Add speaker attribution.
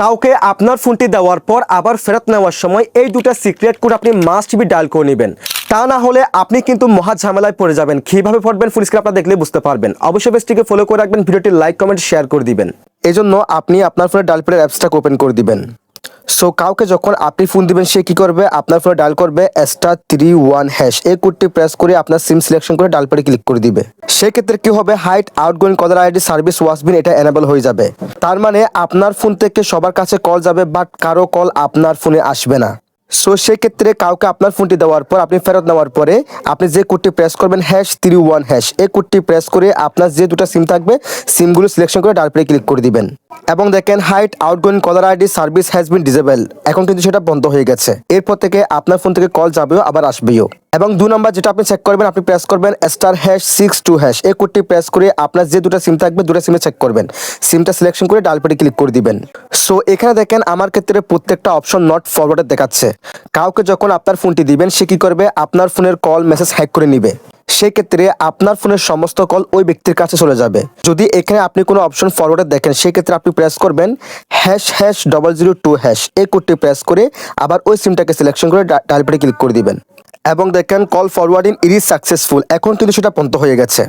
Speaker 1: কাউকে আপনার ফোনটি দেওয়ার পর আবার ফেরত নেওয়ার সময় এই দুটা সিক্রেট কোড আপনি মাস্ট বি ডায়াল করে নেবেন। তা না হলে আপনি কিন্তু মহা ঝামেলায় পড়ে যাবেন। কিভাবে পড়বেন ফুল স্ক্রিন আপনারা দেখলে বুঝতে পারবেন। অবশ্যই পেজটিকে ফলো করে রাখবেন, ভিডিওটি লাইক কমেন্ট শেয়ার করে দিবেন। এজন্য আপনি আপনার ফোনে ডায়াল প্যাডের অ্যাপসটাকে ওপেন করে দিবেন। সো কাউকে যখন আপনি ফোন দিবেন সে কি করবে, আপনার ফোনে ডায়াল করবে *31# এই কোডটি প্রেস করে আপনার সিম সিলেকশন করে ডায়াল প্যাডে ক্লিক করে দিবে। সেক্ষেত্রে কি হবে, hide outgoing caller ID service was been এটা এনেবল হয়ে যাবে। তার মানে আপনার ফোন থেকে সবার কাছে কল যাবে, বাট কারো কল আপনার ফোনে আসবে না। সো সেক্ষেত্রে কাউকে আপনার ফোনটি দেওয়ার পর আপনি ফেরত নেওয়ার পরে আপনি যে কোডটি প্রেস করবেন #31# এই কোডটি প্রেস করে আপনার যে দুটো সিম থাকবে সিমগুলো সিলেকশন করে ডায়াল প্যাডে ক্লিক করে দিবেন। এবং দেখেন hide outgoing caller ID service has been disable, এখন কিন্তু সেটা বন্ধ হয়ে গেছে। এরপর থেকে আপনার ফোন থেকে কল যাবেও আবার আসবেও। এবং 2 নাম্বার যেটা আপনি চেক করবেন, আপনি প্রেস করবেন *62# এই কোডটি প্রেস করে আপনার যে দুটো সিম থাকবে দুটো সিমে চেক করবেন, সিমটা সিলেকশন করে ডায়াল প্যাডে ক্লিক করে দিবেন। সো এখানে দেখেন আমার ক্ষেত্রে প্রত্যেকটা অপশন নট ফরওয়ার্ডেড দেখাচ্ছে। কাউকে যখন আপনার ফোনটি দিবেন সে কি করবে, আপনার ফোনের কল মেসেজ হ্যাক করে নিবে। সেক্ষেত্রে আপনার ফোনের সমস্ত কল ওই ব্যক্তির কাছে চলে যাবে। যদি এখানে আপনি কোনো অপশন ফরওয়ার্ডে দেখেন সেক্ষেত্রে আপনি প্রেস করবেন #002# এই কোডটি প্রেস করে আবার ওই সিমটাকে সিলেকশন করে ডায়াল প্যাডে ক্লিক করে দিবেন। এবং দেখেন কল ফরওয়ার্ডিং ইজ সাকসেসফুল, এখন কিন্তু সেটা বন্ধ হয়ে গেছে।